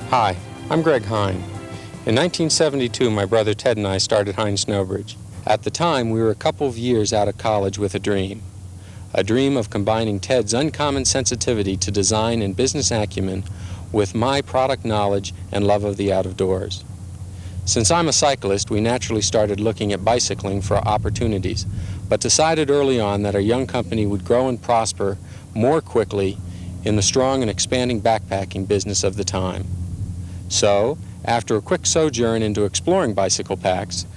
Hi, I'm Greg Hine. In 1972, my brother Ted and I started Hine Snowbridge. At the time, we were a couple of years out of college with a dream of combining Ted's uncommon sensitivity to design and business acumen with my product knowledge and love of the out-of-doors. Since I'm a cyclist, we naturally started looking at bicycling for opportunities, but decided early on that our young company would grow and prosper more quickly in the strong and expanding backpacking business of the time. So, after a quick sojourn into exploring bicycle packs,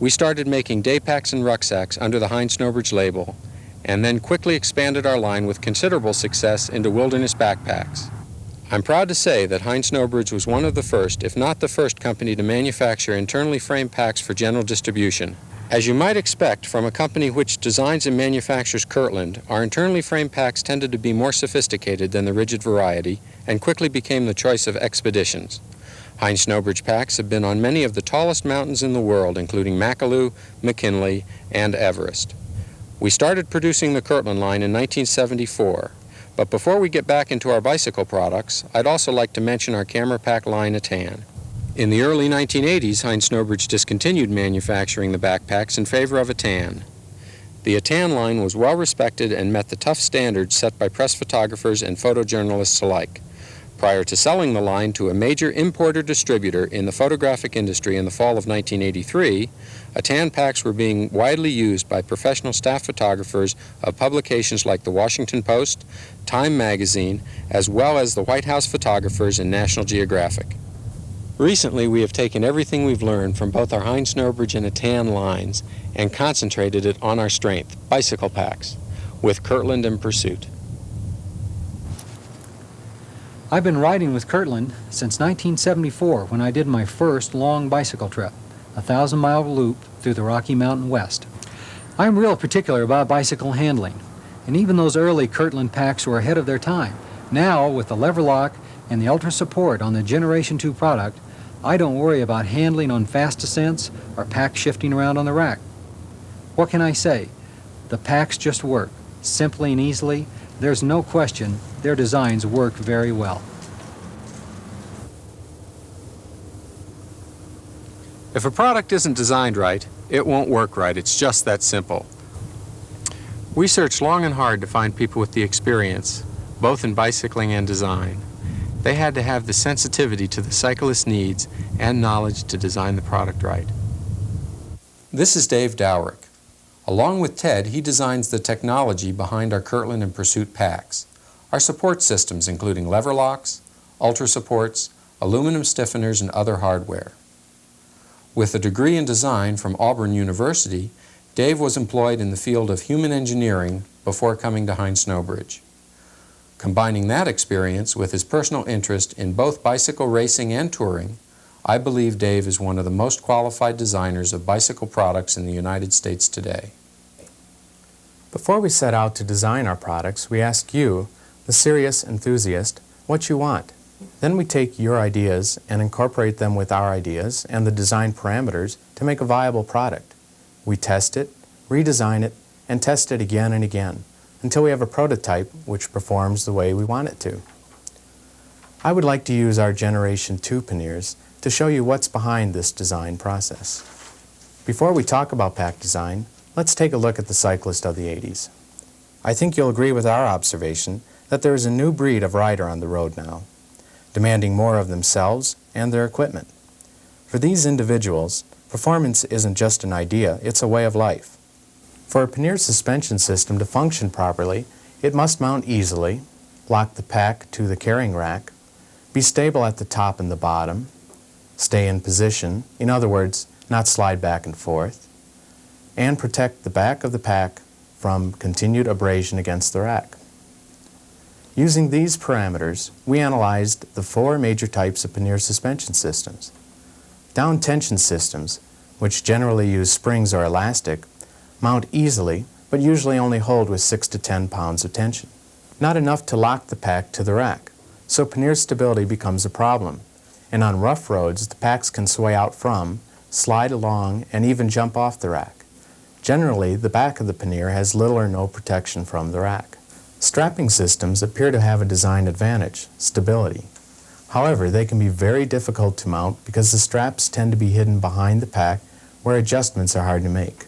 we started making day packs and rucksacks under the Hine Snowbridge label, and then quickly expanded our line with considerable success into wilderness backpacks. I'm proud to say that Hine Snowbridge was one of the first, if not the first company to manufacture internally framed packs for general distribution. As you might expect from a company which designs and manufactures Kirtland, our internally framed packs tended to be more sophisticated than the rigid variety and quickly became the choice of expeditions. Hine Snowbridge packs have been on many of the tallest mountains in the world, including Makalu, McKinley, and Everest. We started producing the Kirtland line in 1974, but before we get back into our bicycle products, I'd also like to mention our camera pack line Atan. In the early 1980s, Hine Snowbridge discontinued manufacturing the backpacks in favor of Atan. The Atan line was well respected and met the tough standards set by press photographers and photojournalists alike. Prior to selling the line to a major importer-distributor in the photographic industry in the fall of 1983, Atan packs were being widely used by professional staff photographers of publications like the Washington Post, Time magazine, as well as the White House photographers and National Geographic. Recently, we have taken everything we've learned from both our Hine Snowbridge and Atan lines and concentrated it on our strength, bicycle packs, with Kirtland and Pursuit. I've been riding with Kirtland since 1974 when I did my first long bicycle trip, a 1,000-mile loop through the Rocky Mountain West. I'm real particular about bicycle handling, and even those early Kirtland packs were ahead of their time. Now, with the lever lock and the ultra support on the Generation 2 product, I don't worry about handling on fast descents or pack shifting around on the rack. What can I say? The packs just work, simply and easily. There's no question their designs work very well. If a product isn't designed right, it won't work right. It's just that simple. We searched long and hard to find people with the experience, both in bicycling and design. They had to have the sensitivity to the cyclist's needs and knowledge to design the product right. This is Dave Dowrick. Along with Ted, he designs the technology behind our Kirtland and Pursuit packs. Our support systems including lever locks, ultra supports, aluminum stiffeners, and other hardware. With a degree in design from Auburn University, Dave was employed in the field of human engineering before coming to Hine Snowbridge. Combining that experience with his personal interest in both bicycle racing and touring, I believe Dave is one of the most qualified designers of bicycle products in the United States today. Before we set out to design our products, we ask you, the serious enthusiast, what you want. Then we take your ideas and incorporate them with our ideas and the design parameters to make a viable product. We test it, redesign it, and test it again and again until we have a prototype which performs the way we want it to. I would like to use our Generation 2 panniers to show you what's behind this design process. Before we talk about pack design, let's take a look at the cyclist of the 80s. I think you'll agree with our observation that there is a new breed of rider on the road now, demanding more of themselves and their equipment. For these individuals, performance isn't just an idea, it's a way of life. For a pannier suspension system to function properly, it must mount easily, lock the pack to the carrying rack, be stable at the top and the bottom, stay in position, in other words, not slide back and forth, and protect the back of the pack from continued abrasion against the rack. Using these parameters, we analyzed the 4 major types of pannier suspension systems. Down tension systems, which generally use springs or elastic, mount easily, but usually only hold with 6 to 10 pounds of tension. Not enough to lock the pack to the rack, so pannier stability becomes a problem, and on rough roads the packs can sway out from, slide along, and even jump off the rack. Generally, the back of the pannier has little or no protection from the rack. Strapping systems appear to have a design advantage, stability. However, they can be very difficult to mount because the straps tend to be hidden behind the pack where adjustments are hard to make.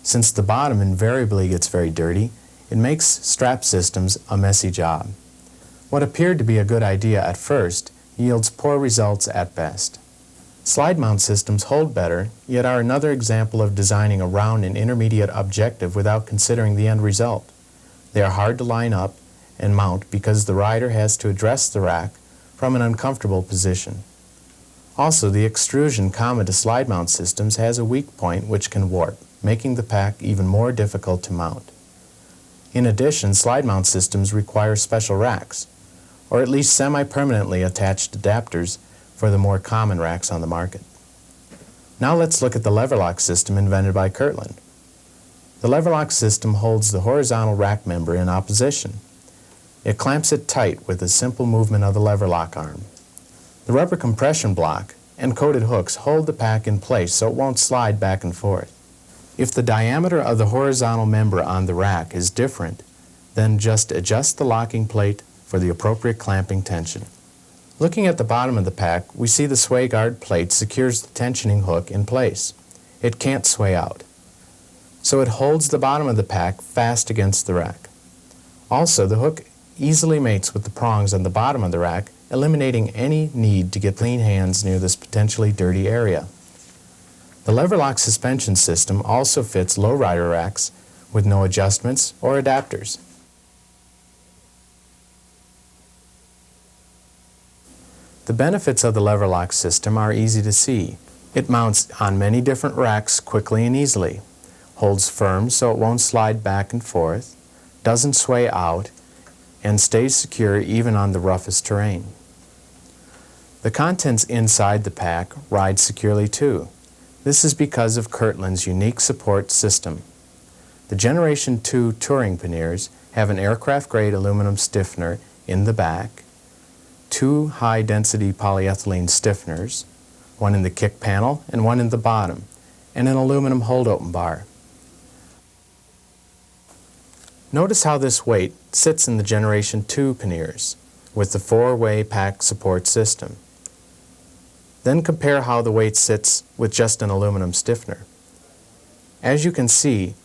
Since the bottom invariably gets very dirty, it makes strap systems a messy job. What appeared to be a good idea at first yields poor results at best. Slide mount systems hold better, yet are another example of designing around an intermediate objective without considering the end result. They are hard to line up and mount because the rider has to address the rack from an uncomfortable position. Also, the extrusion common to slide mount systems has a weak point which can warp, making the pack even more difficult to mount. In addition, slide mount systems require special racks, or at least semi-permanently attached adapters for the more common racks on the market. Now let's look at the lever lock system invented by Kirtland. The lever lock system holds the horizontal rack member in opposition. It clamps it tight with a simple movement of the lever lock arm. The rubber compression block and coated hooks hold the pack in place so it won't slide back and forth. If the diameter of the horizontal member on the rack is different, then just adjust the locking plate for the appropriate clamping tension. Looking at the bottom of the pack, we see the sway guard plate secures the tensioning hook in place. It can't sway out, so it holds the bottom of the pack fast against the rack. Also, the hook easily mates with the prongs on the bottom of the rack, eliminating any need to get clean hands near this potentially dirty area. The lever lock suspension system also fits low rider racks with no adjustments or adapters. The benefits of the lever lock system are easy to see. It mounts on many different racks quickly and easily, holds firm so it won't slide back and forth, doesn't sway out, and stays secure even on the roughest terrain. The contents inside the pack ride securely too. This is because of Kirtland's unique support system. The Generation 2 touring panniers have an aircraft-grade aluminum stiffener in the back, 2 high-density polyethylene stiffeners, one in the kick panel and one in the bottom, and an aluminum hold-open bar. Notice how this weight sits in the Generation 2 panniers with the 4-way pack support system. Then compare how the weight sits with just an aluminum stiffener. As you can see,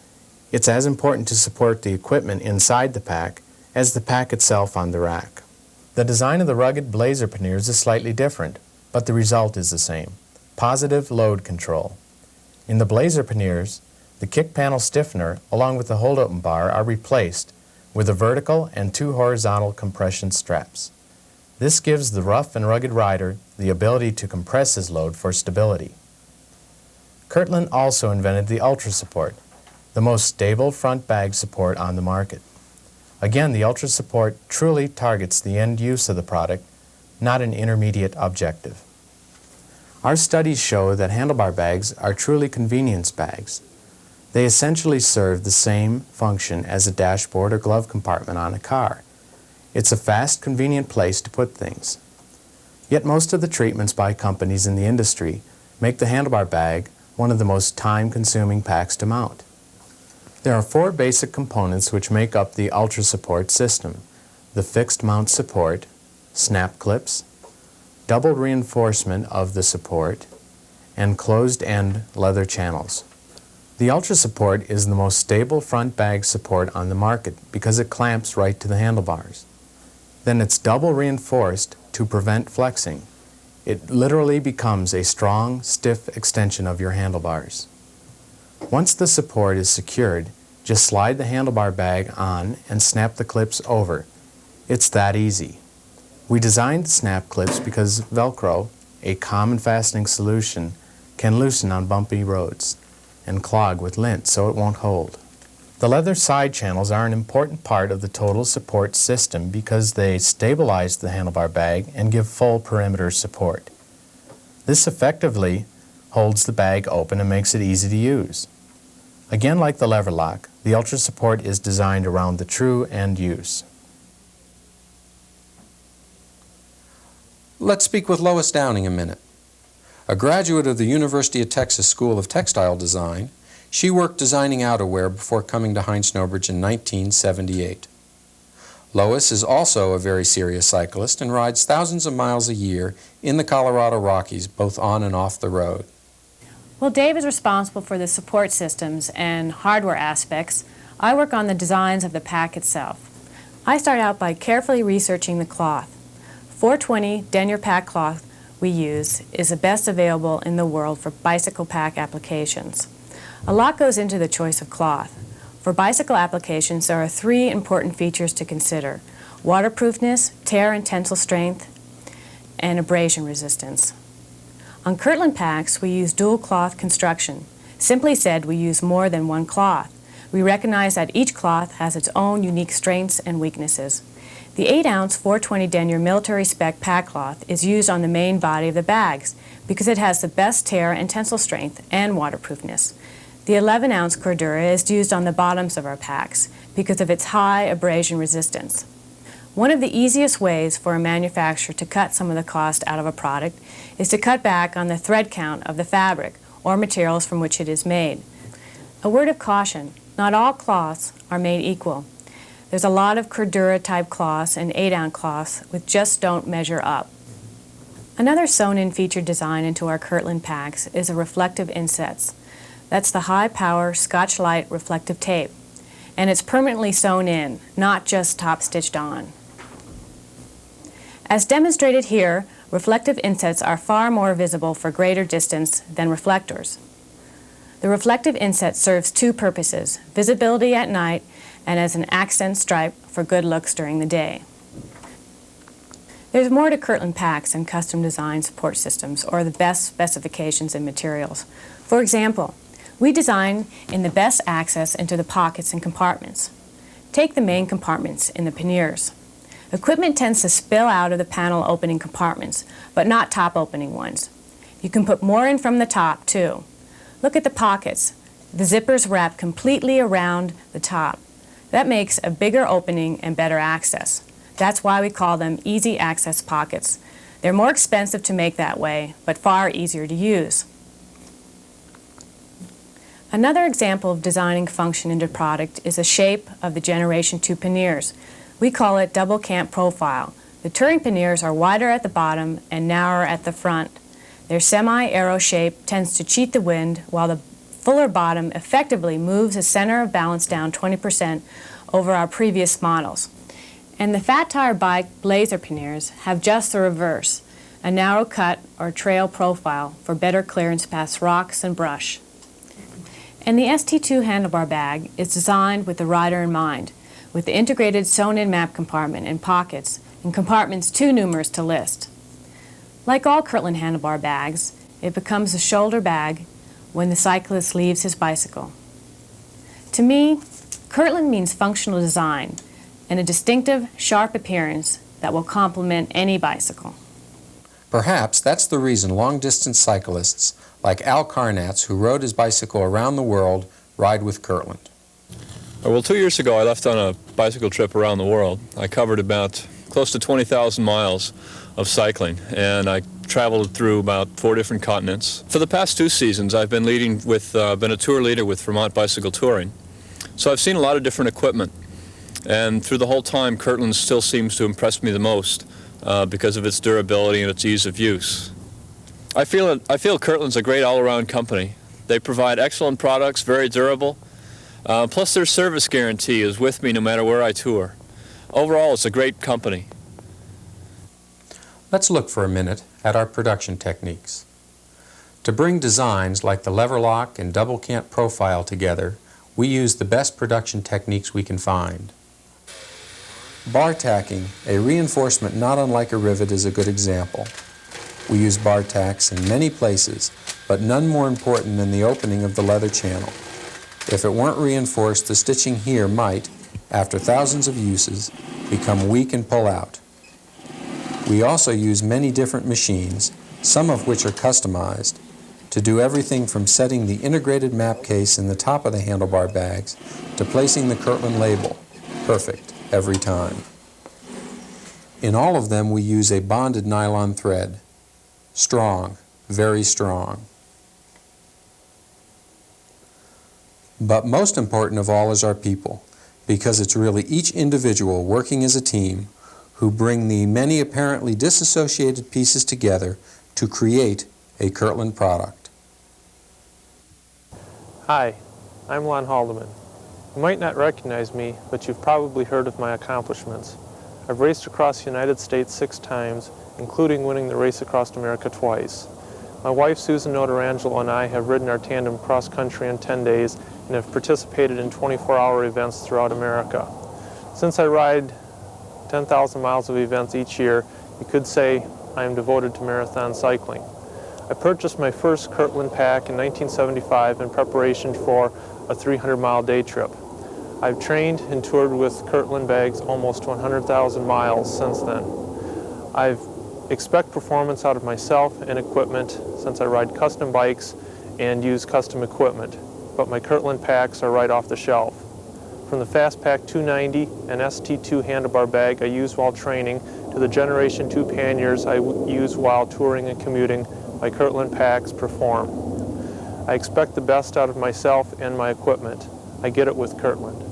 it's as important to support the equipment inside the pack as the pack itself on the rack. The design of the rugged Blazer panniers is slightly different, but the result is the same: positive load control. In the Blazer panniers, the kick panel stiffener along with the hold-open bar are replaced with a vertical and 2 horizontal compression straps. This gives the rough and rugged rider the ability to compress his load for stability. Kirtland also invented the Ultra Support, the most stable front bag support on the market. Again, the Ultra Support truly targets the end use of the product, not an intermediate objective. Our studies show that handlebar bags are truly convenience bags. They essentially serve the same function as a dashboard or glove compartment on a car. It's a fast, convenient place to put things. Yet most of the treatments by companies in the industry make the handlebar bag one of the most time-consuming packs to mount. There are 4 basic components which make up the Ultra Support system: the fixed mount support, snap clips, double reinforcement of the support, and closed-end leather channels. The Ultra Support is the most stable front bag support on the market because it clamps right to the handlebars. Then it's double reinforced to prevent flexing. It literally becomes a strong, stiff extension of your handlebars. Once the support is secured, just slide the handlebar bag on and snap the clips over. It's that easy. We designed the snap clips because Velcro, a common fastening solution, can loosen on bumpy roads and clog with lint so it won't hold. The leather side channels are an important part of the total support system because they stabilize the handlebar bag and give full perimeter support. This effectively holds the bag open and makes it easy to use. Again, like the lever lock, the Ultra Support is designed around the true end use. Let's speak with Lois Downing a minute. A graduate of the University of Texas School of Textile Design, she worked designing outerwear before coming to Heinz Snowbridge in 1978. Lois is also a very serious cyclist and rides thousands of miles a year in the Colorado Rockies, both on and off the road. Well, Dave is responsible for the support systems and hardware aspects. I work on the designs of the pack itself. I start out by carefully researching the cloth. 420 denier pack cloth we use is the best available in the world for bicycle pack applications. A lot goes into the choice of cloth. For bicycle applications, there are 3 important features to consider: waterproofness, tear and tensile strength, and abrasion resistance. On Kirtland packs, we use dual cloth construction. Simply said, we use more than one cloth. We recognize that each cloth has its own unique strengths and weaknesses. The 8-ounce 420 denier military spec pack cloth is used on the main body of the bags because it has the best tear and tensile strength and waterproofness. The 11-ounce Cordura is used on the bottoms of our packs because of its high abrasion resistance. One of the easiest ways for a manufacturer to cut some of the cost out of a product is to cut back on the thread count of the fabric or materials from which it is made. A word of caution: not all cloths are made equal. There's a lot of Cordura type cloths and 8-ounce cloths which just don't measure up. Another sewn-in featured design into our Kirtland packs is a reflective insets. That's the high-power Scotch-Lite reflective tape, and it's permanently sewn in, not just top-stitched on. As demonstrated here, reflective insets are far more visible for greater distance than reflectors. The reflective inset serves 2 purposes: visibility at night and as an accent stripe for good looks during the day. There's more to Kirtland packs and custom design support systems, or the best specifications and materials. For example, we design in the best access into the pockets and compartments. Take the main compartments in the panniers. Equipment tends to spill out of the panel opening compartments, but not top opening ones. You can put more in from the top, too. Look at the pockets. The zippers wrap completely around the top. That makes a bigger opening and better access. That's why we call them easy access pockets. They're more expensive to make that way, but far easier to use. Another example of designing function into product is the shape of the Generation 2 panniers. We call it double cant profile. The touring panniers are wider at the bottom and narrower at the front. Their semi-arrow shape tends to cheat the wind, while the fuller bottom effectively moves the center of balance down 20% over our previous models. And the Fat Tire Bike Blazer panniers have just the reverse, a narrow cut or trail profile for better clearance past rocks and brush. And the ST2 handlebar bag is designed with the rider in mind, with the integrated sewn-in map compartment and pockets, and compartments too numerous to list. Like all Kirtland handlebar bags, it becomes a shoulder bag when the cyclist leaves his bicycle. To me, Kirtland means functional design and a distinctive, sharp appearance that will complement any bicycle. Perhaps that's the reason long-distance cyclists like Al Carnatz, who rode his bicycle around the world, ride with Kirtland. Well, 2 years ago I left on a bicycle trip around the world. I covered about close to 20,000 miles of cycling, and I traveled through about 4 different continents. For the past 2 seasons I've been been a tour leader with Vermont Bicycle Touring. So I've seen a lot of different equipment, and through the whole time Kirtland still seems to impress me the most because of its durability and its ease of use. I feel Kirtland's a great all-around company. They provide excellent products, very durable, plus their service guarantee is with me no matter where I tour. Overall, it's a great company. Let's look for a minute at our production techniques. To bring designs like the lever lock and double cant profile together, we use the best production techniques we can find. Bar tacking, a reinforcement not unlike a rivet, is a good example. We use bar tacks in many places, but none more important than the opening of the leather channel. If it weren't reinforced, the stitching here might, after thousands of uses, become weak and pull out. We also use many different machines, some of which are customized, to do everything from setting the integrated map case in the top of the handlebar bags to placing the Kirtland label. Perfect every time. In all of them we use a bonded nylon thread. Strong, very strong. But most important of all is our people. because it's really each individual working as a team who bring the many apparently disassociated pieces together to create a Kirtland product. Hi, I'm Lon Haldeman. You might not recognize me, but you've probably heard of my accomplishments. I've raced across the United States 6 times, including winning the Race Across America twice. My wife Susan Notarangelo and I have ridden our tandem cross-country in 10 days and have participated in 24-hour events throughout America. Since I ride 10,000 miles of events each year, you could say I am devoted to marathon cycling. I purchased my first Kirtland pack in 1975 in preparation for a 300-mile day trip. I've trained and toured with Kirtland bags almost 100,000 miles since then. I expect performance out of myself and equipment since I ride custom bikes and use custom equipment, but my Kirtland packs are right off the shelf. From the Fastpack 290 and ST2 handlebar bag I use while training to the Generation 2 panniers I use while touring and commuting, my Kirtland packs perform. I expect the best out of myself and my equipment. I get it with Kirtland.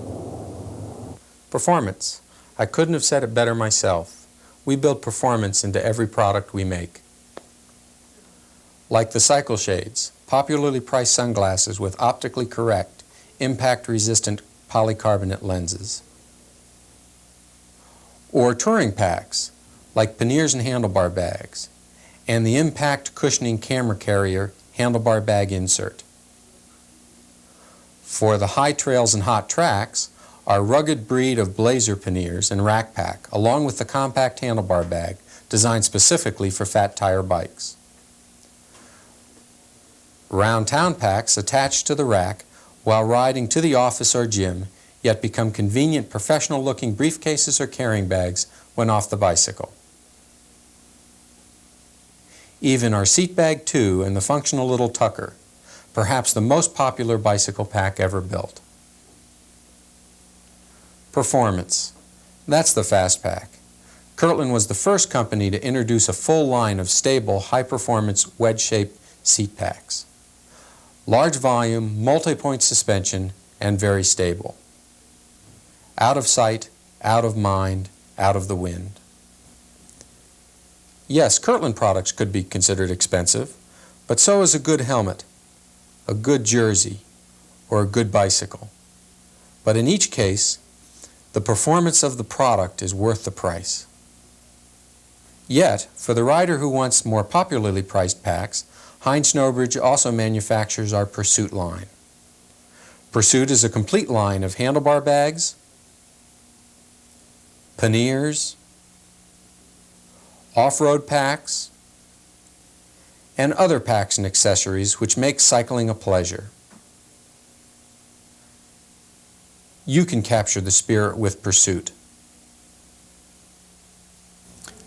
Performance. I couldn't have said it better myself. We build performance into every product we make. Like the Cycle Shades, popularly priced sunglasses with optically correct, impact-resistant polycarbonate lenses. Or touring packs, like panniers and handlebar bags, and the impact cushioning camera carrier handlebar bag insert. For the high trails and hot tracks, our rugged breed of blazer panniers and rack pack, along with the compact handlebar bag designed specifically for fat tire bikes. Round town packs attached to the rack while riding to the office or gym, yet become convenient professional-looking briefcases or carrying bags when off the bicycle. Even our Seat Bag 2 and the functional little tucker, perhaps the most popular bicycle pack ever built. Performance. That's the Fastpack. Kirtland was the first company to introduce a full line of stable, high-performance, wedge-shaped seat packs. Large volume, multi-point suspension, and very stable. Out of sight, out of mind, out of the wind. Yes, Kirtland products could be considered expensive, but so is a good helmet, a good jersey, or a good bicycle. But in each case, the performance of the product is worth the price. Yet, for the rider who wants more popularly priced packs, Heinz Snowbridge also manufactures our Pursuit line. Pursuit is a complete line of handlebar bags, panniers, off-road packs, and other packs and accessories which make cycling a pleasure. You can capture the spirit with Pursuit.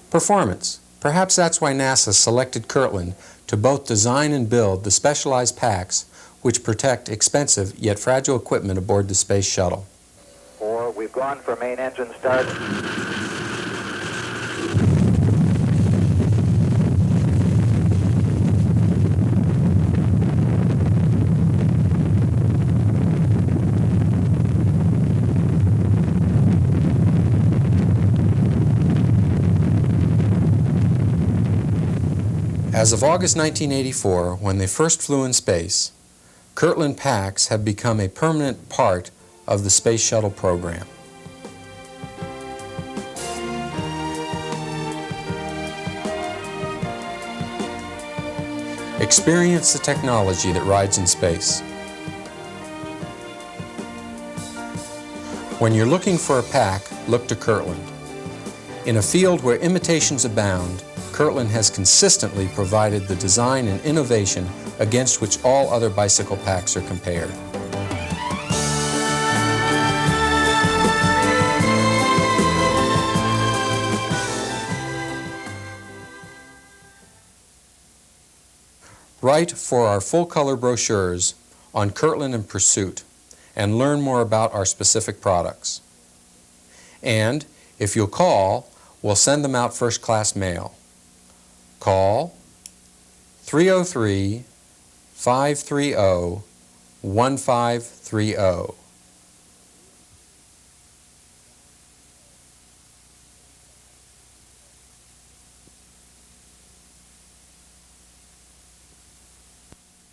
Performance. Perhaps that's why NASA selected Kirtland to both design and build the specialized packs which protect expensive yet fragile equipment aboard the Space Shuttle. 4, we've gone for main engine start. As of August 1984, when they first flew in space, Kirtland packs have become a permanent part of the Space Shuttle program. Experience the technology that rides in space. When you're looking for a pack, look to Kirtland. In a field where imitations abound, Kirtland has consistently provided the design and innovation against which all other bicycle packs are compared. Write for our full-color brochures on Kirtland and Pursuit and learn more about our specific products. And if you'll call, we'll send them out first-class mail. Call 303-530-1530.